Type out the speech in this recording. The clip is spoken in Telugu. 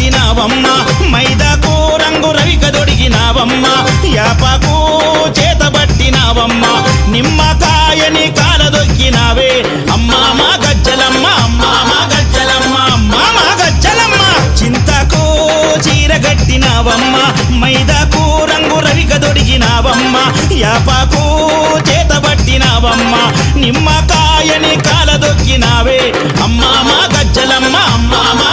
పట్టినావమ్మ మైదాకు రంగు రవిక దొడిగినావమ్మ యాపాకు చేత పట్టినావమ్మ నిమ్మకాయని కాల దొక్కినావే అమ్మా మా గజ్జలమ్మ అమ్మా మా గజ్జలమ్మ అమ్మా మా గజ్జలమ్మ చింతకు చీర కట్టినావమ్మ మైదాకు రంగు రవిక దొడిగినావమ్మ యాపాకు చేత పట్టినావమ్మ నిమ్మకాయని కాల దొక్కినావే అమ్మా మా గజ్జలమ్మ అమ్మా మా